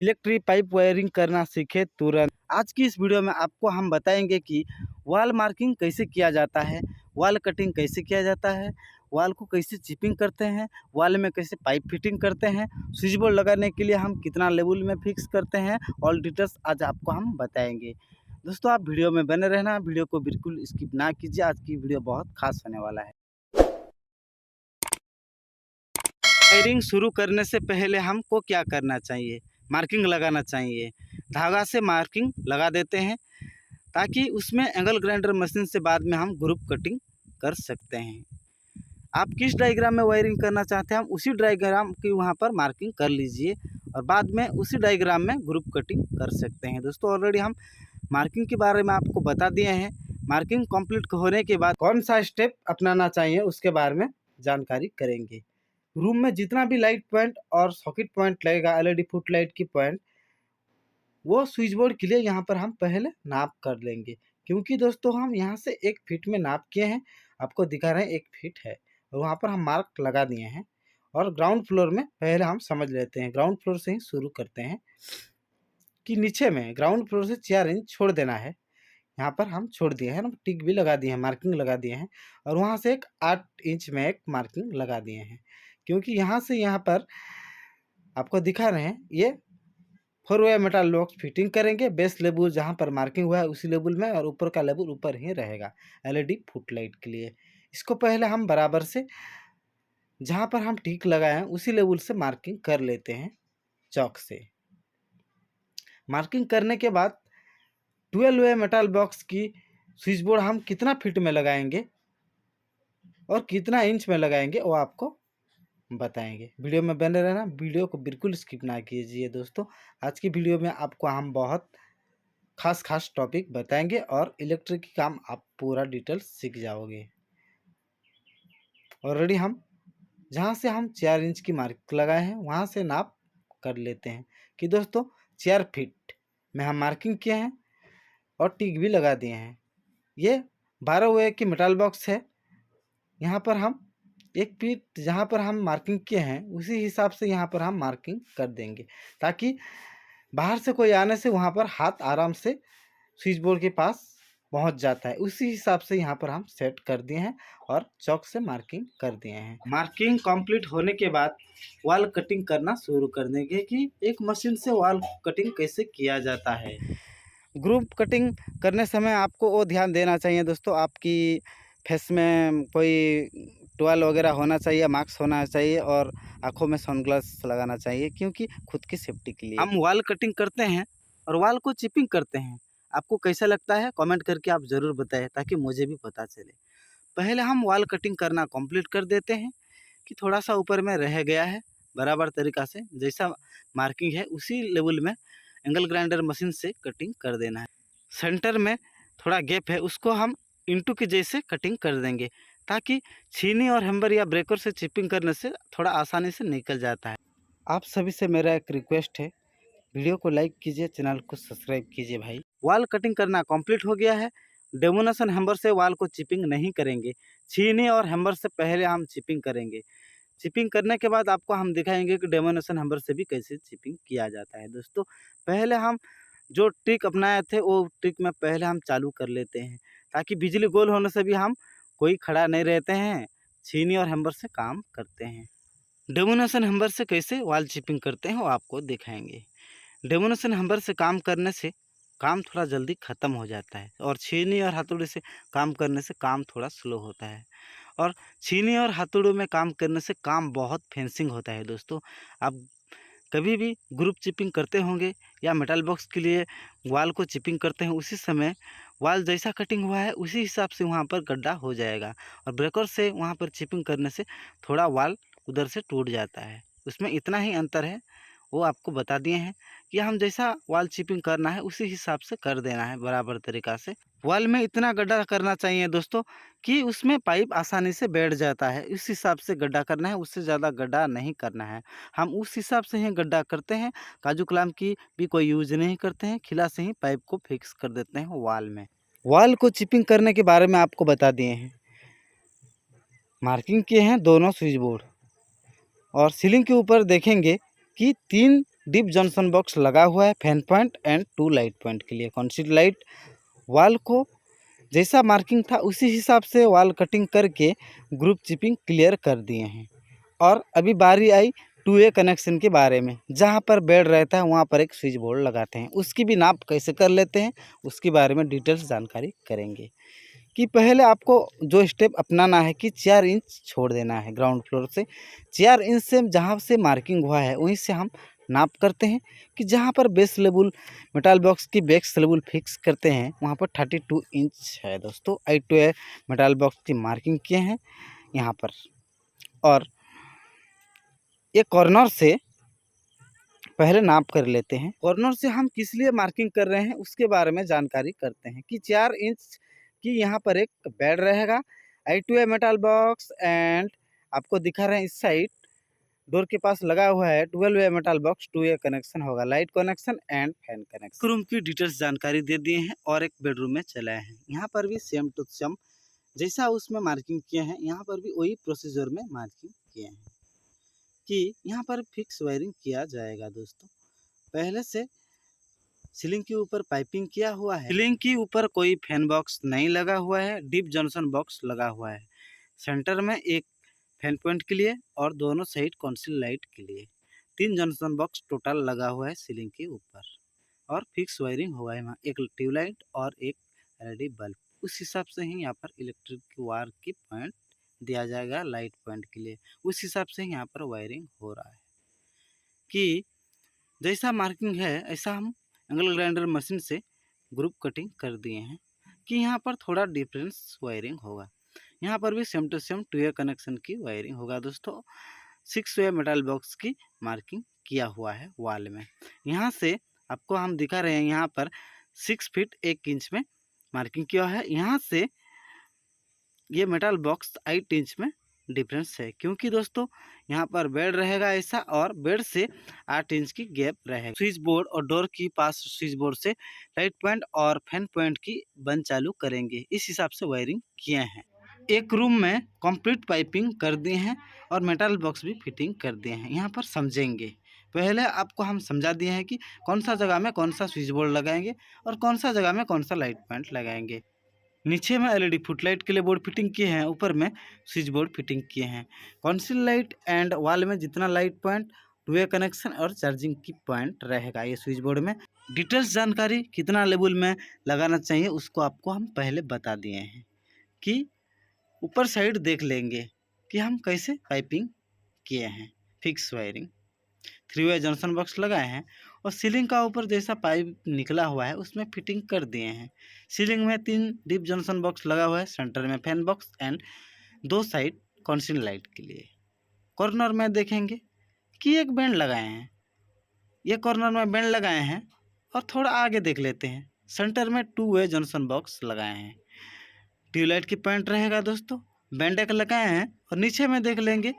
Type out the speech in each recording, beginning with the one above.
Electric pipe wiring करना सीखे तुरंत। आज की इस वीडियो में आपको हम बताएंगे कि वॉल मार्किंग कैसे किया जाता है, वॉल कटिंग कैसे किया जाता है, वॉल को कैसे चिपिंग करते हैं, वॉल में कैसे पाइप फिटिंग करते हैं, स्विच बोर्ड लगाने के लिए हम कितना लेवल में फिक्स करते हैं। ऑल डिटेल्स आज आपको हम बताएंगे। दोस्तों आप वीडियो में बने रहना, वीडियो को बिल्कुल स्किप ना कीजिए। आज की वीडियो बहुत खास होने वाला है। वायरिंग शुरू करने से पहले हमको क्या करना चाहिए? मार्किंग लगाना चाहिए। धागा से मार्किंग लगा देते हैं ताकि उसमें एंगल ग्राइंडर मशीन से बाद में हम ग्रुप कटिंग कर सकते हैं। आप किस डायग्राम में वायरिंग करना चाहते हैं, हम उसी डायग्राम की वहाँ पर मार्किंग कर लीजिए और बाद में उसी डायग्राम में ग्रुप कटिंग कर सकते हैं। दोस्तों ऑलरेडी हम मार्किंग के बारे में आपको बता दिए हैं। मार्किंग कंप्लीट होने के बाद कौन सा स्टेप अपनाना चाहिए उसके बारे में जानकारी करेंगे। रूम में जितना भी लाइट पॉइंट और सॉकेट पॉइंट लगेगा, एलईडी फुट लाइट की पॉइंट, वो स्विच बोर्ड के लिए यहाँ पर हम पहले नाप कर लेंगे। क्योंकि दोस्तों हम यहाँ से 1 फीट में नाप किए हैं, आपको दिखा रहे हैं 1 फीट है और वहाँ पर हम मार्क लगा दिए हैं। और ग्राउंड फ्लोर में पहले हम समझ लेते हैं, ग्राउंड फ्लोर से ही शुरू करते हैं कि नीचे में ग्राउंड फ्लोर से 4 इंच छोड़ देना है। यहाँ पर हम छोड़ दिए हैं, टिक भी लगा दिए हैं, मार्किंग लगा दिए हैं और वहाँ से एक 8 इंच में एक मार्किंग लगा दिए हैं। क्योंकि यहाँ से यहाँ पर आपको दिखा रहे हैं, ये 4 वे मेटल बॉक्स फिटिंग करेंगे। बेस लेबल जहाँ पर मार्किंग हुआ है उसी लेबल में और ऊपर का लेबल ऊपर ही रहेगा एलईडी फुट लाइट के लिए। इसको पहले हम बराबर से जहाँ पर हम टिक लगाए हैं उसी लेबल से मार्किंग कर लेते हैं चौक से। मार्किंग करने के बाद 12 वे मेटल बॉक्स की स्विच बोर्ड हम कितना फीट में लगाएंगे और कितना इंच में लगाएंगे वो आपको बताएंगे। वीडियो में बने रहना, वीडियो को बिल्कुल स्किप ना कीजिए। दोस्तों आज की वीडियो में आपको हम बहुत खास टॉपिक बताएंगे और इलेक्ट्रिक की काम आप पूरा डिटेल सीख जाओगे। ऑलरेडी हम जहाँ से हम 4 इंच की मार्क लगाए हैं वहाँ से नाप कर लेते हैं कि दोस्तों 4 फीट में हम मार्किंग किए हैं और टिक भी लगा दिए हैं। ये 12 वे की मेटल बॉक्स है। यहाँ पर हम 1 फीट जहाँ पर हम मार्किंग किए हैं उसी हिसाब से यहाँ पर हम मार्किंग कर देंगे ताकि बाहर से कोई आने से वहाँ पर हाथ आराम से स्विच बोर्ड के पास पहुँच जाता है। उसी हिसाब से यहाँ पर हम सेट कर दिए हैं और चॉक से मार्किंग कर दिए हैं। मार्किंग कंप्लीट होने के बाद वॉल कटिंग करना शुरू कर देंगे कि एक मशीन से वॉल कटिंग कैसे किया जाता है। ग्रुप कटिंग करने समय आपको वो ध्यान देना चाहिए दोस्तों, आपकी फेस में कोई टॉवल वगैरह होना चाहिए, मास्क होना चाहिए और आँखों में सनग्लास लगाना चाहिए क्योंकि खुद की सेफ्टी के लिए। हम वॉल कटिंग करते हैं और वॉल को चिपिंग करते हैं। आपको कैसा लगता है कमेंट करके आप ज़रूर बताएं ताकि मुझे भी पता चले। पहले हम वॉल कटिंग करना कंप्लीट कर देते हैं कि थोड़ा सा ऊपर में रह गया है, बराबर तरीक़ा से जैसा मार्किंग है उसी लेवल में एंगल ग्राइंडर मशीन से कटिंग कर देना है। सेंटर में थोड़ा गैप है उसको हम इंटू के जैसे कटिंग कर देंगे ताकि छीनी और हैमर या ब्रेकर से चिपिंग करने से थोड़ा आसानी से निकल जाता है। आप सभी से मेरा एक रिक्वेस्ट है, वीडियो को लाइक कीजिए, चैनल को सब्सक्राइब कीजिए भाई। वॉल कटिंग करना कंप्लीट हो गया है। डेमोनेशन हैमर से वॉल को चिपिंग नहीं करेंगे, छीनी और हैमर से पहले हम चिपिंग करेंगे। चिपिंग करने के बाद आपको हम दिखाएंगे कि डेमोनेशन हैमर से भी कैसे चिपिंग किया जाता है। दोस्तों पहले हम जो ट्रिक अपनाए थे वो ट्रिक में पहले हम चालू कर लेते हैं ताकि बिजली गोल होने से भी हम कोई खड़ा नहीं रहते हैं, छीनी और हैमर से काम करते हैं। डेमोनेशन हैमर से कैसे वॉल चिपिंग करते हैं वो आपको दिखाएंगे। डेमोनेशन हैमर से काम करने से काम थोड़ा जल्दी ख़त्म हो जाता है और छीनी और हथौड़े से काम करने से काम थोड़ा स्लो होता है। और छीनी और हथौड़ों में काम करने से काम बहुत फिनिशिंग होता है। दोस्तों आप कभी भी ग्रुप चिपिंग करते होंगे या मेटल बॉक्स के लिए वॉल को चिपिंग करते हैं, उसी समय वॉल जैसा कटिंग हुआ है उसी हिसाब से वहाँ पर गड्ढा हो जाएगा और ब्रेकर से वहाँ पर चिपिंग करने से थोड़ा वॉल उधर से टूट जाता है। उसमें इतना ही अंतर है, वो आपको बता दिए हैं कि हम जैसा वॉल चिपिंग करना है उसी हिसाब से कर देना है बराबर तरीक़ा से। वॉल में इतना गड्ढा करना चाहिए दोस्तों कि उसमें पाइप आसानी से बैठ जाता है, इस हिसाब से गड्ढा करना है, उससे ज़्यादा गड्ढा नहीं करना है। हम उस हिसाब से ही गड्ढा करते हैं, काजू कलाम की भी कोई यूज़ नहीं करते हैं, खिला से ही पाइप को फिक्स कर देते हैं वॉल में। वॉल को चिपिंग करने के बारे में आपको बता दिए हैं। मार्किंग किए हैं दोनों स्विच बोर्ड और सीलिंग के ऊपर देखेंगे कि 3 डीप जंक्शन बॉक्स लगा हुआ है fan point and 2 light point के लिए। कौन सी लाइट? वाल को जैसा मार्किंग था उसी हिसाब से वाल कटिंग करके ग्रुप चिपिंग क्लियर कर दिए हैं। और अभी बारी आई 2A कनेक्शन के बारे में। जहाँ पर बेड रहता है वहाँ पर एक स्विच बोर्ड लगाते हैं, उसकी भी नाप कैसे कर लेते हैं उसके बारे में डिटेल्स जानकारी करेंगे। कि पहले आपको जो स्टेप अपनाना है कि 4 इंच छोड़ देना है ग्राउंड फ्लोर से। 4 इंच से जहाँ से मार्किंग हुआ है वहीं से हम नाप करते हैं कि जहाँ पर बेस लेवल मेटल बॉक्स की बेस लेवल फिक्स करते हैं वहाँ पर 32 इंच है दोस्तों। I2A मेटल बॉक्स की मार्किंग किए हैं यहाँ पर। और ये कॉर्नर से पहले नाप कर लेते हैं। कॉर्नर से हम किस लिए मार्किंग कर रहे हैं उसके बारे में जानकारी करते हैं कि 4 इंच की यहाँ पर एक बेड रहेगा। I2A मेटल बॉक्स एंड आपको दिखा रहे हैं इस साइड डोर के पास लगा हुआ है 12A metal box. 2A connection होगा, light connection and fan connection. Room की डिटेल्स जानकारी दे दिए हैं और एक बेडरूम में चले हैं। यहाँ पर भी सेम टू सेम जैसा उसमें मार्किंग किए हैं यहाँ पर भी वही प्रोसीजर में मार्किंग किए हैं कि यहाँ पर फिक्स वायरिंग किया जाएगा दोस्तों। पहले से सीलिंग के ऊपर पाइपिंग किया हुआ है। सीलिंग के ऊपर कोई फैन बॉक्स नहीं लगा हुआ है, डीप जंक्शन बॉक्स लगा हुआ है। सेंटर में एक फैन पॉइंट के लिए और दोनों साइड कॉन्सिल लाइट के लिए 3 जंक्शन बॉक्स टोटल लगा हुआ है सीलिंग के ऊपर। और फिक्स वायरिंग हुआ है वहाँ एक ट्यूबलाइट और एक LED बल्ब। उस हिसाब से ही यहाँ पर इलेक्ट्रिक वायर की पॉइंट दिया जाएगा लाइट पॉइंट के लिए। उस हिसाब से यहाँ पर वायरिंग हो रहा है कि जैसा मार्किंग है ऐसा हम एंगल ग्राइंडर मशीन से ग्रुप कटिंग कर दिए हैं कि यहाँ पर थोड़ा डिफरेंस वायरिंग होगा। यहाँ पर भी same to same 2A connection की वायरिंग होगा दोस्तों। 6 वे मेटल बॉक्स की मार्किंग किया हुआ है वॉल में। यहाँ से आपको हम दिखा रहे हैं यहाँ पर 6 फीट 1 इंच में मार्किंग किया है। यहाँ से ये मेटल बॉक्स 8 इंच में डिफरेंस है क्योंकि दोस्तों यहाँ पर बेड रहेगा ऐसा और बेड से 8 इंच की गैप रहेगा। स्विच बोर्ड और डोर की पास स्विच बोर्ड से लाइट पॉइंट और फैन पॉइंट की बंद चालू करेंगे। इस हिसाब से वायरिंग किए हैं। एक रूम में कंप्लीट पाइपिंग कर दिए हैं और मेटल बॉक्स भी फिटिंग कर दिए हैं। यहाँ पर समझेंगे। पहले आपको हम समझा दिए हैं कि कौन सा जगह में कौन सा स्विच बोर्ड लगाएंगे और कौन सा जगह में कौन सा लाइट पॉइंट लगाएंगे। नीचे में LED फुटलाइट के लिए बोर्ड फिटिंग किए हैं, ऊपर में स्विच बोर्ड फिटिंग किए हैं। कॉन्सिल लाइट एंड वॉल में जितना लाइट पॉइंट 2A कनेक्शन और चार्जिंग की पॉइंट रहेगा ये स्विच बोर्ड में। डिटेल्स जानकारी कितना लेवल में लगाना चाहिए उसको आपको हम पहले बता दिए हैं कि ऊपर साइड देख लेंगे कि हम कैसे पाइपिंग किए हैं। फिक्स वायरिंग 3-वे जंक्शन बॉक्स लगाए हैं और सीलिंग का ऊपर जैसा पाइप निकला हुआ है उसमें फिटिंग कर दिए हैं। सीलिंग में 3 डीप जंक्शन बॉक्स लगा हुआ है, सेंटर में fan box and 2 side council light के लिए। कॉर्नर में देखेंगे कि एक बैंड लगाए हैं, ये कॉर्नर में बैंड लगाए हैं। और थोड़ा आगे देख लेते हैं, सेंटर में 2-वे जंक्शन बॉक्स लगाए हैं। ट्यूबलाइट की पॉइंट रहेगा दोस्तों, बैंड एक लगाए हैं और नीचे में देख लेंगे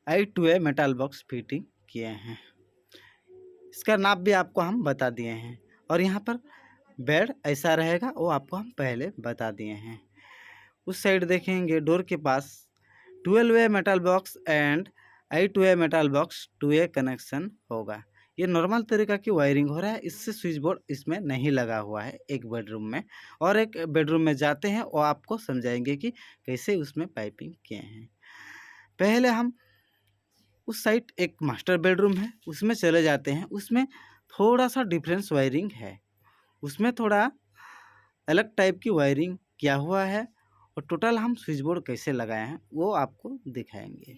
I2A मेटल बॉक्स फिटिंग किए हैं। इसका नाप भी आपको हम बता दिए हैं और यहाँ पर बेड ऐसा रहेगा वो आपको हम पहले बता दिए हैं। उस साइड देखेंगे डोर के पास 12-वे metal box and I2A metal box 2A connection होगा। ये नॉर्मल तरीका की वायरिंग हो रहा है, इससे स्विच बोर्ड इसमें नहीं लगा हुआ है एक बेडरूम में। और एक बेडरूम में जाते हैं और आपको समझाएंगे कि कैसे उसमें पाइपिंग किए हैं। पहले हम उस साइड एक मास्टर बेडरूम है उसमें चले जाते हैं। उसमें थोड़ा सा डिफरेंस वायरिंग है, उसमें थोड़ा अलग टाइप की वायरिंग किया हुआ है और टोटल हम स्विच बोर्ड कैसे लगाए हैं वो आपको दिखाएंगे।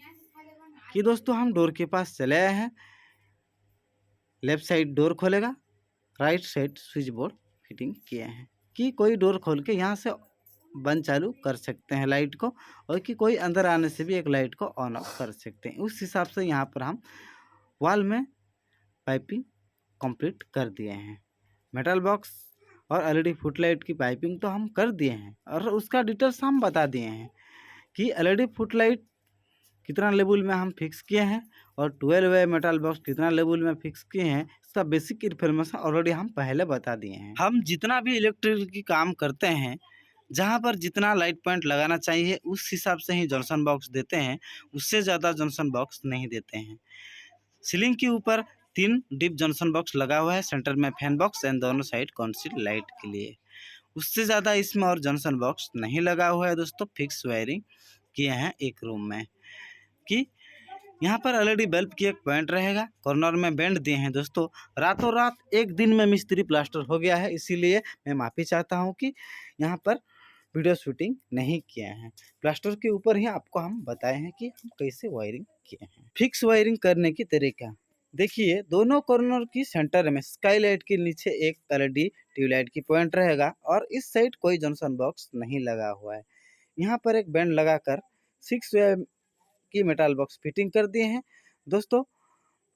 कि दोस्तों हम डोर के पास चले आए हैं, लेफ्ट साइड डोर खोलेगा, right side switch board fitting किए हैं कि कोई डोर खोल के यहाँ से बंद चालू कर सकते हैं लाइट को और कि कोई अंदर आने से भी एक लाइट को ऑन ऑफ कर सकते हैं। उस हिसाब से यहाँ पर हम वॉल में पाइपिंग कंप्लीट कर दिए हैं। मेटल बॉक्स और LED फुटलाइट की पाइपिंग तो हम कर दिए हैं और उसका डिटेल्स हम बता दिए हैं कि LED फुटलाइट कितना लेवल में हम फिक्स किए हैं और 12-वे मेटल बॉक्स कितना लेवल में फिक्स किए हैं। इसका बेसिक इन्फॉर्मेशन ऑलरेडी हम पहले बता दिए हैं। हम जितना भी इलेक्ट्रिक की काम करते हैं जहाँ पर जितना लाइट पॉइंट लगाना चाहिए उस हिसाब से ही जंक्शन बॉक्स देते हैं, उससे ज़्यादा जंक्शन बॉक्स नहीं देते हैं। सीलिंग के ऊपर 3 डीप जंक्शन बॉक्स लगा हुआ है, सेंटर में फैन बॉक्स एंड दोनों साइड कॉन्सिल लाइट के लिए। उससे ज़्यादा इसमें और जंक्शन बॉक्स नहीं लगा हुआ है दोस्तों। फिक्स वायरिंग किए हैं एक रूम में कि यहाँ पर एलईडी बल्ब की एक पॉइंट रहेगा, कॉर्नर में बेंड दिए हैं दोस्तों। रातों रात एक दिन में मिस्त्री प्लास्टर हो गया है, इसीलिए मैं माफ़ी चाहता हूँ कि यहाँ पर वीडियो शूटिंग नहीं किए हैं। प्लास्टर के ऊपर ही आपको हम बताए हैं कि हम कैसे वायरिंग किए हैं। फिक्स वायरिंग करने की तरीका देखिए, दोनों कॉर्नर की सेंटर में स्काईलाइट के नीचे एक एलईडी ट्यूबलाइट की पॉइंट रहेगा और इस साइड कोई जंक्शन बॉक्स नहीं लगा हुआ है। यहाँ पर एक बैंड लगाकर 6 वे की मेटल बॉक्स फिटिंग कर दिए हैं दोस्तों।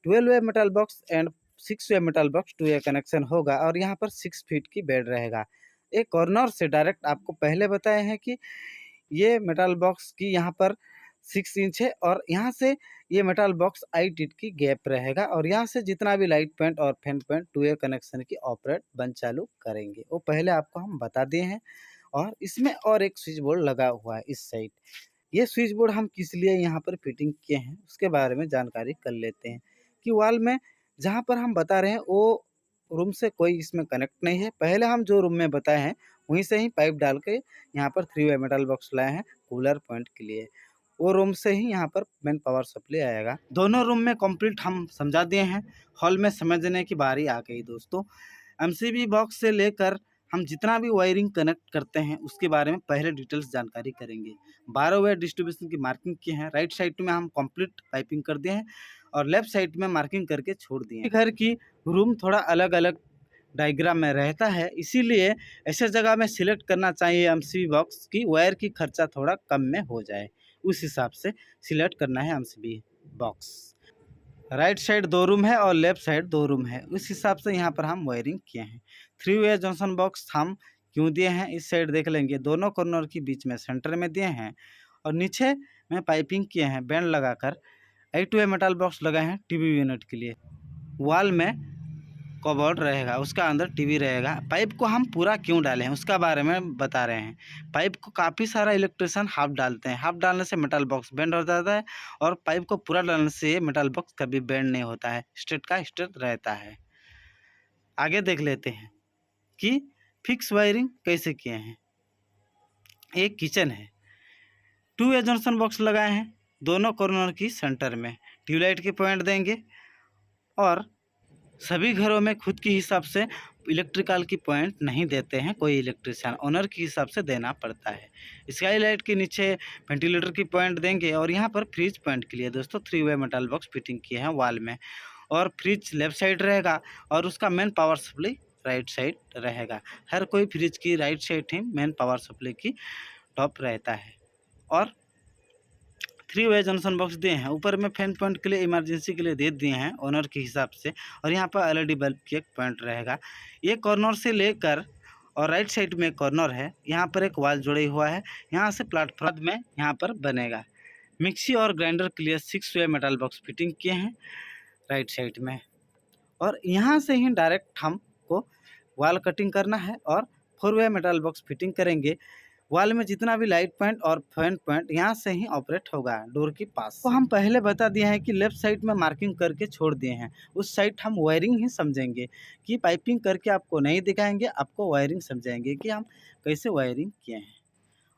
12 way metal box and 6 way metal box 2 way connection होगा और यहाँ पर 6 फीट की बेड रहेगा। एक कॉर्नर से डायरेक्ट आपको पहले बताए हैं कि ये मेटल बॉक्स की यहाँ पर 6 इंच है और यहाँ से ये मेटल बॉक्स 8 इंच की गैप रहेगा और यहाँ से जितना भी लाइट पॉइंट और फैन पॉइंट 2 वे कनेक्शन की ऑपरेट बंद चालू करेंगे, वो पहले आपको हम बता दिए हैं। और इसमें और एक स्विच बोर्ड लगा हुआ है इस साइड। ये स्विच बोर्ड हम किस लिए यहाँ पर फिटिंग किए हैं उसके बारे में जानकारी कर लेते हैं कि वॉल में जहाँ पर हम बता रहे हैं वो रूम से कोई इसमें कनेक्ट नहीं है। पहले हम जो रूम में बताए हैं वहीं से ही पाइप डाल के यहाँ पर 3 वे मेटल बॉक्स लाए हैं कूलर पॉइंट के लिए। वो रूम से ही यहाँ पर मेन पावर सप्लाई आएगा। दोनों रूम में कंप्लीट हम समझा दिए हैं। हॉल में समझने की बारी आ गई दोस्तों। एमसीबी बॉक्स से लेकर हम जितना भी वायरिंग कनेक्ट करते हैं उसके बारे में पहले डिटेल्स जानकारी करेंगे। 12 वे डिस्ट्रीब्यूशन की मार्किंग की है। राइट साइड में हम कंप्लीट पाइपिंग कर दिए हैं और लेफ्ट साइड में मार्किंग करके छोड़ दिए हैं। घर की रूम थोड़ा अलग अलग डायग्राम में रहता है, इसीलिए ऐसे जगह में सिलेक्ट करना चाहिए एमसीबी बॉक्स की वायर की खर्चा थोड़ा कम में हो जाए, उस हिसाब से सिलेक्ट करना है MCB box. Right side 2 room है और लेफ्ट साइड 2 रूम है, उस हिसाब से यहाँ पर हम वायरिंग किए हैं। 3 वे जंक्शन बॉक्स हम क्यों दिए हैं इस साइड देख लेंगे। दोनों कॉर्नर के बीच में सेंटर में दिए हैं और नीचे में पाइपिंग किए हैं बैंड लगाकर। 8 वे मेटल बॉक्स लगाए हैं टीवी यूनिट के लिए। वॉल में कबर्ड रहेगा, उसका अंदर टीवी रहेगा। पाइप को हम पूरा क्यों डाले हैं उसका बारे में बता रहे हैं। पाइप को काफ़ी सारा इलेक्ट्रिशियन हाफ डालते हैं, हाफ डालने से मेटल बॉक्स बेंड हो जाता है और पाइप को पूरा डालने से मेटल बॉक्स कभी बेंड नहीं होता है, स्ट्रेट का स्ट्रेट रहता है। आगे देख लेते हैं कि फिक्स वायरिंग कैसे किए हैं। एक किचन है, 2 वे जंक्शन बॉक्स लगाए हैं दोनों कॉर्नर की सेंटर में। ट्यूबलाइट की पॉइंट देंगे और सभी घरों में खुद के हिसाब से इलेक्ट्रिकल की पॉइंट नहीं देते हैं, कोई इलेक्ट्रिशियन ओनर के हिसाब से देना पड़ता है। स्काई लाइट के नीचे वेंटिलेटर की पॉइंट देंगे और यहाँ पर फ्रिज पॉइंट के लिए दोस्तों 3 वे मेटल बॉक्स फिटिंग किए हैं वॉल में। और फ्रिज लेफ्ट साइड रहेगा और उसका main power supply right side रहेगा। हर कोई फ्रिज की राइट साइड ही मेन पावर सप्लाई की टॉप रहता है। और 3 वे जंक्शन बॉक्स दिए हैं, ऊपर में फैन पॉइंट के लिए इमरजेंसी के लिए दे दिए हैं ओनर के हिसाब से। और यहाँ पर एलईडी बल्ब की एक पॉइंट रहेगा। ये कॉर्नर से लेकर और राइट साइड में कॉर्नर है, यहाँ पर एक वाल जुड़े हुआ है, यहाँ से प्लेटफॉर्म में यहाँ पर बनेगा। मिक्सी और ग्राइंडर के लिए 6 वे मेटल बॉक्स फिटिंग किए हैं राइट साइड में। और यहाँ से ही डायरेक्ट हमको वाल कटिंग करना है और 4 वे मेटल बॉक्स फिटिंग करेंगे। वॉल में जितना भी लाइट पॉइंट और फैन पॉइंट यहाँ से ही ऑपरेट होगा डोर के पास। तो हम पहले बता दिए हैं कि लेफ्ट साइड में मार्किंग करके छोड़ दिए हैं, उस साइड हम वायरिंग ही समझेंगे कि पाइपिंग करके आपको नहीं दिखाएंगे, आपको वायरिंग समझाएंगे कि हम कैसे वायरिंग किए हैं।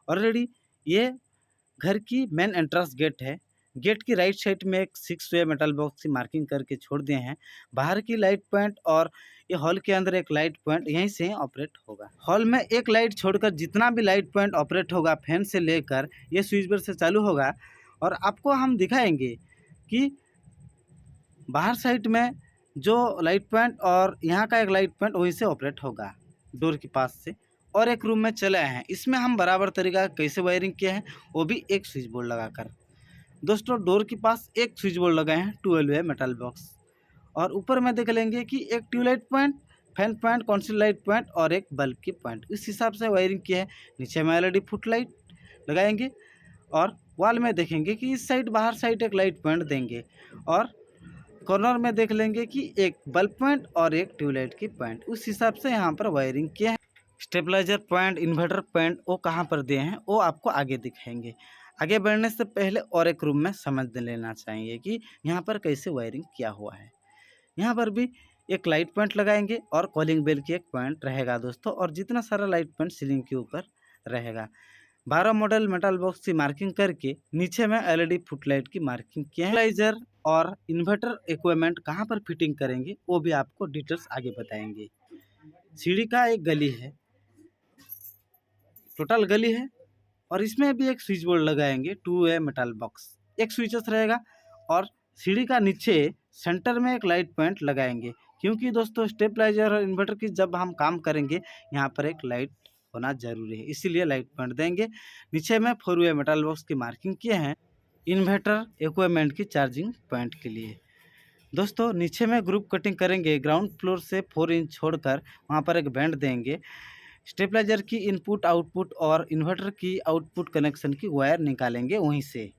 ऑलरेडी ये घर की मेन एंट्रेंस गेट है। गेट की राइट साइड में एक 6 वे मेटल बॉक्स की मार्किंग करके छोड़ दिए हैं। बाहर की लाइट पॉइंट और ये हॉल के अंदर एक लाइट पॉइंट यहीं से ऑपरेट होगा। हॉल में एक लाइट छोड़कर जितना भी लाइट पॉइंट ऑपरेट होगा फैन से लेकर ये स्विच बोर्ड से चालू होगा। और आपको हम दिखाएंगे कि बाहर साइड में जो लाइट पॉइंट और यहाँ का एक लाइट पॉइंट वहीं से ऑपरेट होगा डोर के पास से। और एक रूम में चले आए हैं, इसमें हम बराबर तरीका कैसे वायरिंग किया है वो भी एक स्विच बोर्ड लगाकर। दोस्तों डोर के पास एक स्विच बोर्ड लगाए हैं 12 वे मेटल बॉक्स। और ऊपर में देख लेंगे कि एक ट्यूबलाइट पॉइंट, फैन पॉइंट, कॉन्सिल लाइट पॉइंट और एक बल्ब की पॉइंट, इस हिसाब से वायरिंग किया है। नीचे में एलईडी फुट लाइट लगाएंगे और वॉल में देखेंगे कि इस साइड बाहर साइड एक लाइट पॉइंट देंगे और कॉर्नर में देख लेंगे कि एक बल्ब पॉइंट और एक ट्यूबलाइट की पॉइंट, उस हिसाब से यहाँ पर वायरिंग किया है। स्टेबलाइजर पॉइंट, इन्वर्टर पॉइंट वो कहाँ पर दिए हैं वो आपको आगे दिखाएंगे। आगे बढ़ने से पहले और एक रूम में समझ लेना चाहिए कि यहाँ पर कैसे वायरिंग किया हुआ है। यहाँ पर भी एक लाइट पॉइंट लगाएंगे और कॉलिंग बेल की एक पॉइंट रहेगा दोस्तों, और जितना सारा लाइट पॉइंट सीलिंग के ऊपर रहेगा। 12 मॉडल मेटल बॉक्स की मार्किंग करके नीचे में एलईडी फुटलाइट की मार्किंग किए हैं। स्टेबलाइजर और इन्वर्टर इक्विपमेंट कहाँ पर फिटिंग करेंगे वो भी आपको डिटेल्स आगे बताएंगे। सीढ़ी का एक गली है, टोटल गली है, और इसमें भी एक स्विच बोर्ड लगाएंगे 2 वे मेटल बॉक्स, एक स्विचेस रहेगा, और सीढ़ी का नीचे सेंटर में एक लाइट पॉइंट लगाएंगे, क्योंकि दोस्तों स्टेबलाइजर और इन्वर्टर की जब हम काम करेंगे यहाँ पर एक लाइट होना जरूरी है, इसीलिए लाइट पॉइंट देंगे। नीचे में 4 वे मेटल बॉक्स की मार्किंग किए हैं इन्वर्टर इक्विपमेंट की चार्जिंग पॉइंट के लिए। दोस्तों नीचे में ग्रुप कटिंग करेंगे, ग्राउंड फ्लोर से 4 इंच छोड़कर वहाँ पर एक बैंड देंगे। स्टेबलाइजर की इनपुट आउटपुट और इन्वर्टर की आउटपुट कनेक्शन की वायर निकालेंगे वहीं से।